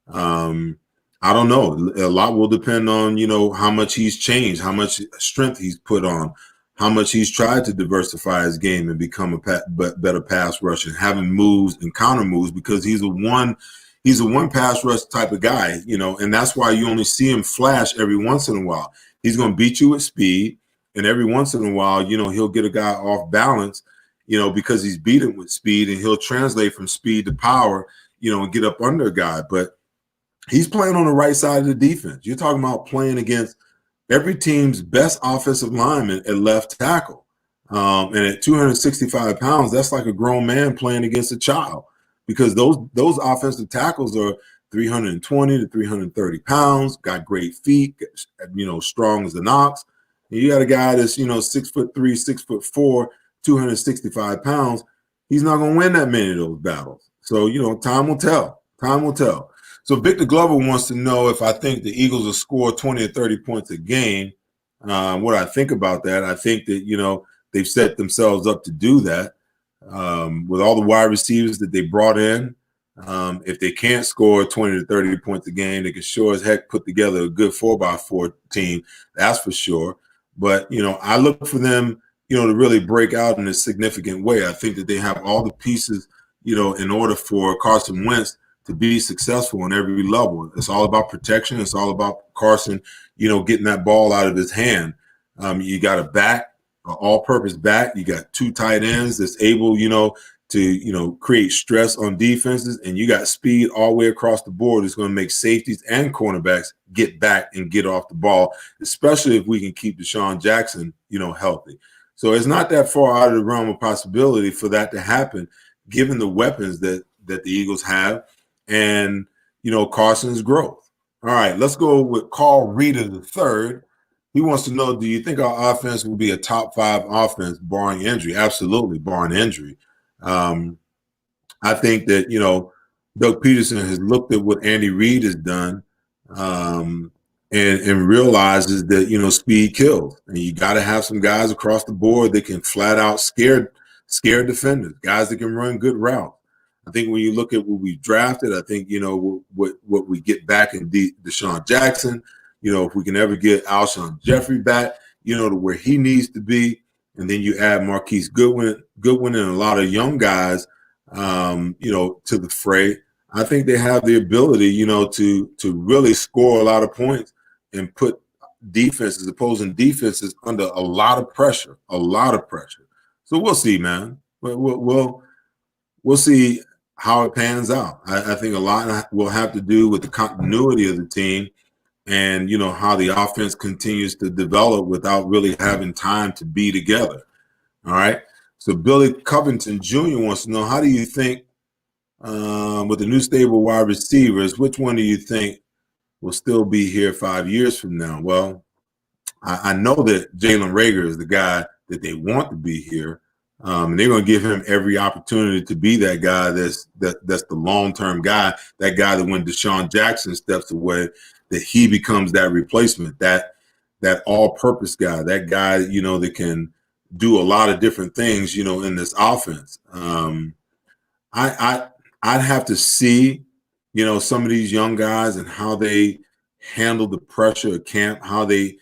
I don't know. A lot will depend on, how much he's changed, how much strength he's put on, how much he's tried to diversify his game and become a better pass rusher, having moves and counter moves, because he's a one pass rush type of guy, and that's why you only see him flash every once in a while. He's going to beat you with speed, and every once in a while, he'll get a guy off balance, because he's beaten with speed, and he'll translate from speed to power, and get up under a guy. But he's playing on the right side of the defense. You're talking about playing against every team's best offensive lineman at left tackle. And at 265 pounds, that's like a grown man playing against a child, because those offensive tackles are 320 to 330 pounds, got great feet, strong as an ox. And you got a guy that's, 6'3", 6'4", 265 pounds. He's not going to win that many of those battles. So, time will tell. Time will tell. So Victor Glover wants to know if I think the Eagles will score 20 or 30 points a game. What I think about that, I think that, they've set themselves up to do that with all the wide receivers that they brought in. If they can't score 20 to 30 points a game, they can sure as heck put together a good 4x4 team. That's for sure. But, I look for them, to really break out in a significant way. I think that they have all the pieces, in order for Carson Wentz to be successful on every level. It's all about protection. It's all about Carson, getting that ball out of his hand. You got a back, an all-purpose back. You got 2 tight ends that's able, to create stress on defenses, and you got speed all the way across the board. It's going to make safeties and cornerbacks get back and get off the ball, especially if we can keep Deshaun Jackson, healthy. So it's not that far out of the realm of possibility for that to happen, given the weapons that the Eagles have and, Carson's growth. All right, let's go with Carl Reeder III. He wants to know, do you think our offense will be a top 5 offense barring injury? Absolutely, barring injury. I think that, Doug Peterson has looked at what Andy Reid has done and realizes that, speed kills. And you got to have some guys across the board that can flat out scare defenders, guys that can run good routes. I think when you look at what we drafted, I think, what we get back in Deshaun Jackson, if we can ever get Alshon Jeffrey back, to where he needs to be. And then you add Marquise Goodwin and a lot of young guys, to the fray. I think they have the ability, to really score a lot of points and put opposing defenses under a lot of pressure. So we'll see, man. We'll see how it pans out. I think a lot will have to do with the continuity of the team and, how the offense continues to develop without really having time to be together. All right. So Billy Covington Jr. wants to know, how do you think with the new stable wide receivers, which one do you think will still be here 5 years from now? Well, I know that Jalen Reagor is the guy that they want to be here. And they're going to give him every opportunity to be that guy that's the long-term guy, that guy that when Deshaun Jackson steps away, that he becomes that replacement, that all-purpose guy, that guy, that can do a lot of different things, in this offense. I'd have to see, some of these young guys and how they handle the pressure of camp, how they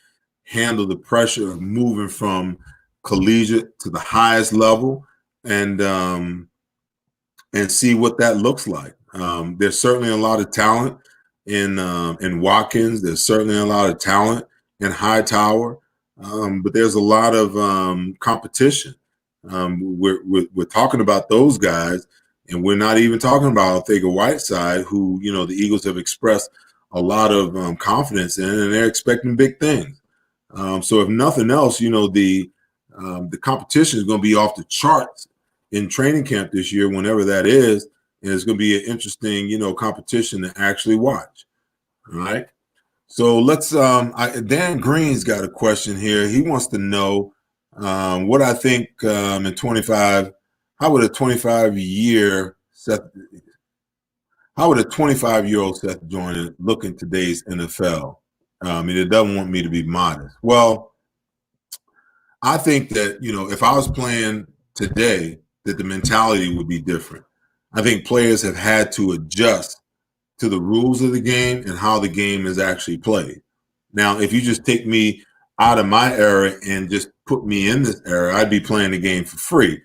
handle the pressure of moving from collegiate to the highest level, and see what that looks like. There's certainly a lot of talent in Watkins. There's certainly a lot of talent in Hightower, but there's a lot of competition. We're talking about those guys, and we're not even talking about Arcega-Whiteside, who the Eagles have expressed a lot of confidence in, and they're expecting big things. So if nothing else, the competition is going to be off the charts in training camp this year, whenever that is, and it's going to be an interesting, competition to actually watch. All right. So let's. Dan Green's got a question here. He wants to know what I think in 25. How would a 25-year Seth? How would a 25-year-old Seth Joyner look in today's NFL? And it doesn't want me to be modest. Well, I think that, if I was playing today, that the mentality would be different. I think players have had to adjust to the rules of the game and how the game is actually played. Now, if you just take me out of my era and just put me in this era, I'd be playing the game for free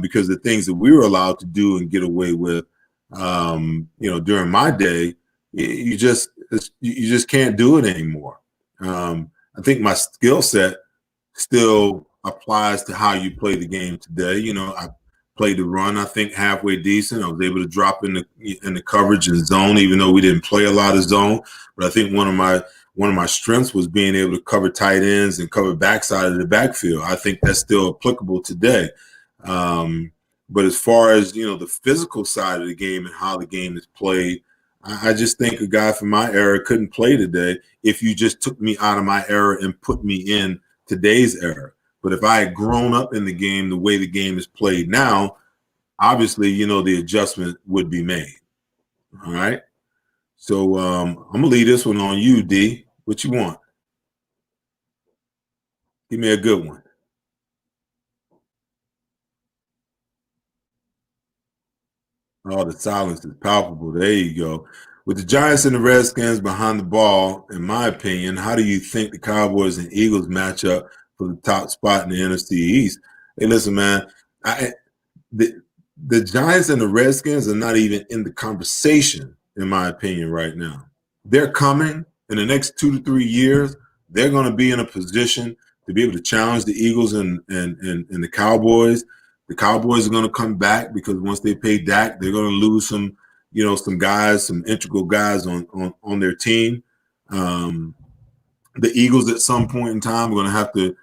because the things that we were allowed to do and get away with, during my day, you just can't do it anymore. I think my skill set still applies to how you play the game today. I played the run, I think, halfway decent. I was able to drop in the coverage and zone, even though we didn't play a lot of zone. But I think one of my strengths was being able to cover tight ends and cover backside of the backfield. I think that's still applicable today. But as far as, the physical side of the game and how the game is played, I just think a guy from my era couldn't play today if you just took me out of my era and put me in today's era. But if I had grown up in the game the way the game is played now, obviously, the adjustment would be made. All right. So I'm going to leave this one on you, D. What you want? Give me a good one. Oh, the silence is palpable. There you go. With the Giants and the Redskins behind the ball, in my opinion, how do you think the Cowboys and Eagles match up for the top spot in the NFC East? Hey, listen, man, the Giants and the Redskins are not even in the conversation, in my opinion, right now. They're coming in the next 2 to 3 years. They're going to be in a position to be able to challenge the Eagles and the Cowboys. The Cowboys are going to come back because once they pay Dak, they're going to lose some guys, some integral guys on their team. The Eagles at some point in time are going to have to,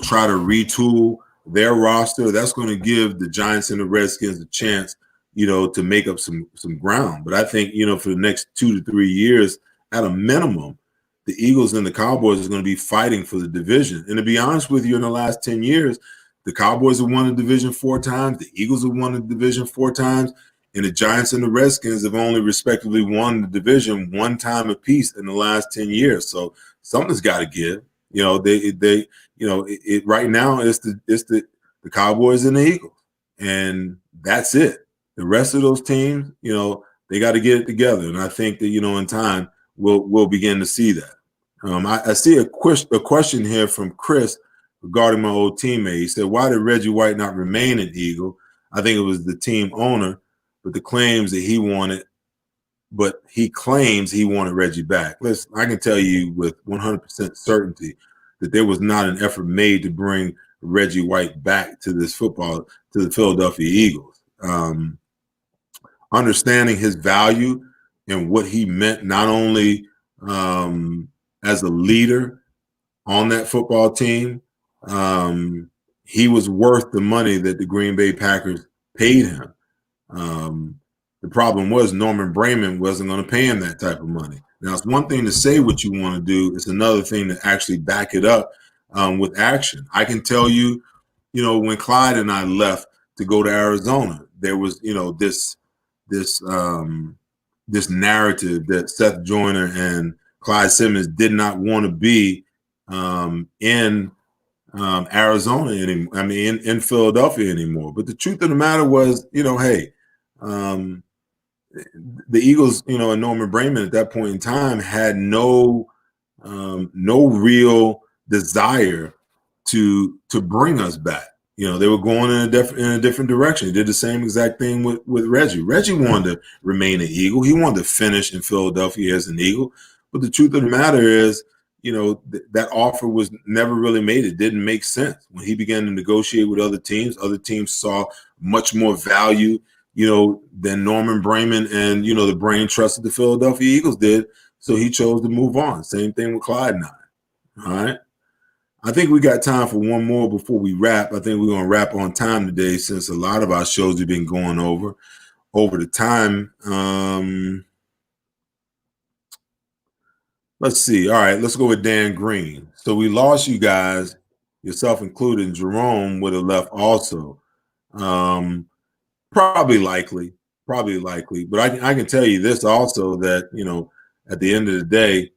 try to retool their roster. That's going to give the Giants and the Redskins a chance, to make up some ground. But I think, for the next 2 to 3 years, at a minimum, the Eagles and the Cowboys are going to be fighting for the division. And to be honest with you, in the last 10 years, the Cowboys have won the division 4 times. The Eagles have won the division 4 times. And the Giants and the Redskins have only respectively won the division 1 time apiece in the last 10 years. So something's got to give. Right now it's the Cowboys and the Eagles, and that's it. The rest of those teams, they got to get it together. And I think that, in time we'll begin to see that. I see a question here from Chris regarding my old teammate. He said, why did Reggie White not remain an Eagle? I think it was the team owner, but he claims he wanted Reggie back. Listen, I can tell you with 100% certainty that there was not an effort made to bring Reggie White back to the Philadelphia Eagles. Understanding his value and what he meant, not only as a leader on that football team, he was worth the money that the Green Bay Packers paid him. The problem was Norman Brayman wasn't going to pay him that type of money. Now, it's one thing to say what you want to do. It's another thing to actually back it up with action. I can tell you, when Clyde and I left to go to Arizona, there was, this narrative that Seth Joyner and Clyde Simmons did not want to be in Arizona anymore. I mean, in Philadelphia anymore. But the truth of the matter was, hey, the Eagles, and Norman Brayman at that point in time had no real desire to bring us back. They were going in a different direction. They did the same exact thing with Reggie. Reggie wanted to remain an Eagle. He wanted to finish in Philadelphia as an Eagle. But the truth of the matter is, that offer was never really made. It didn't make sense. When he began to negotiate with other teams saw much more value, than Norman Brayman and, the brain trust of the Philadelphia Eagles did. So he chose to move on. Same thing with Clyde and I. All right. I think we got time for one more before we wrap. I think we're going to wrap on time today since a lot of our shows have been going over. over the time. Let's see. All right, let's go with Dan Green. So we lost you guys, yourself included, and Jerome would have left also. Probably likely. But I can tell you this also, that, at the end of the day,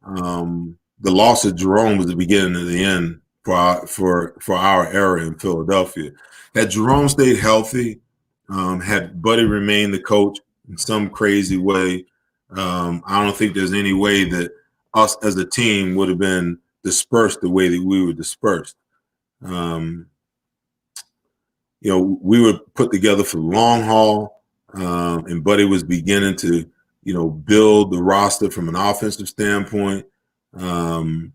the loss of Jerome was the beginning of the end for our era in Philadelphia. Had Jerome stayed healthy, had Buddy remained the coach in some crazy way, I don't think there's any way that us as a team would have been dispersed the way that we were dispersed. We were put together for the long haul, and Buddy was beginning to, build the roster from an offensive standpoint. And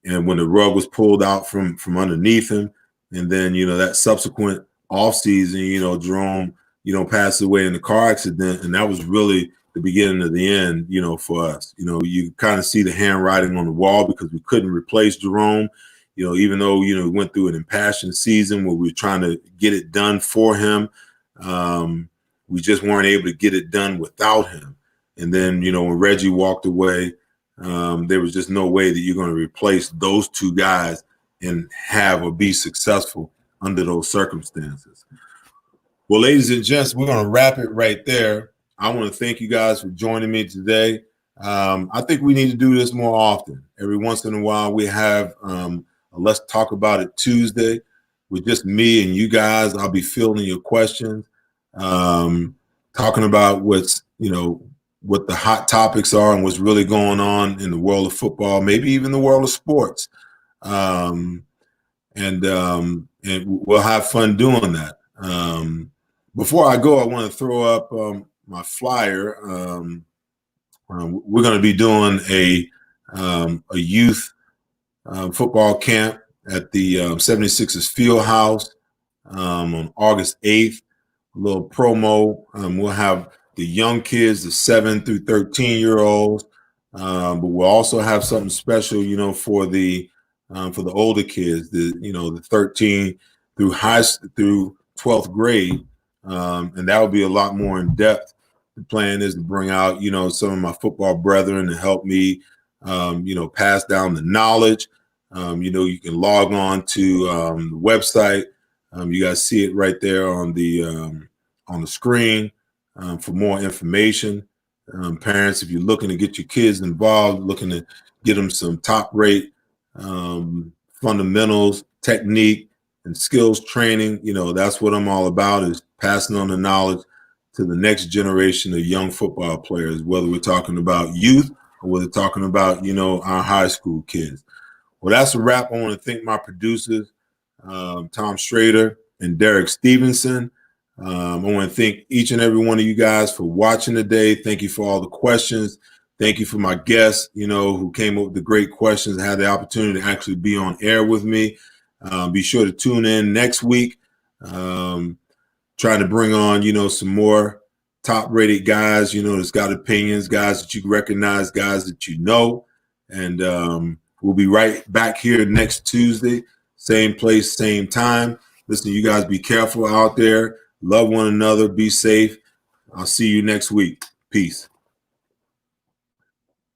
when the rug was pulled out from underneath him, and then, that subsequent offseason, Jerome, passed away in the car accident, and that was really the beginning of the end, for us. You kind of see the handwriting on the wall because we couldn't replace Jerome. Even though, we went through an impassioned season where we were trying to get it done for him, we just weren't able to get it done without him. And then, when Reggie walked away, there was just no way that you're going to replace those two guys and have or be successful under those circumstances. Well, ladies and gents, we're going to wrap it right there. I want to thank you guys for joining me today. I think we need to do this more often. Every once in a while, we have Let's Talk About It Tuesday with just me and you guys. I'll be fielding your questions, talking about what the hot topics are and what's really going on in the world of football, maybe even the world of sports. And we'll have fun doing that. Before I go, I want to throw up my flyer. We're going to be doing a youth football camp at the 76ers Field House on August 8th. A little promo. We'll have the young kids, the 7 through 13-year-olds, but we'll also have something special, for the older kids, the 13 through 12th grade, and that will be a lot more in depth. The plan is to bring out, some of my football brethren to help me, pass down the knowledge. You can log on to the website. You guys see it right there on the screen for more information. Parents, if you're looking to get your kids involved, looking to get them some top rate fundamentals, technique, and skills training, that's what I'm all about, is passing on the knowledge to the next generation of young football players, whether we're talking about youth or whether we're talking about, our high school kids. Well, that's a wrap. I want to thank my producers, Tom Schrader and Derek Stevenson. I want to thank each and every one of you guys for watching today. Thank you for all the questions. Thank you for my guests, who came up with the great questions and had the opportunity to actually be on air with me. Be sure to tune in next week. Trying to bring on, some more top-rated guys, that's got opinions, guys that you recognize, guys that you know. And we'll be right back here next Tuesday, same place, same time. Listen, you guys be careful out there. Love one another. Be safe. I'll see you next week. Peace.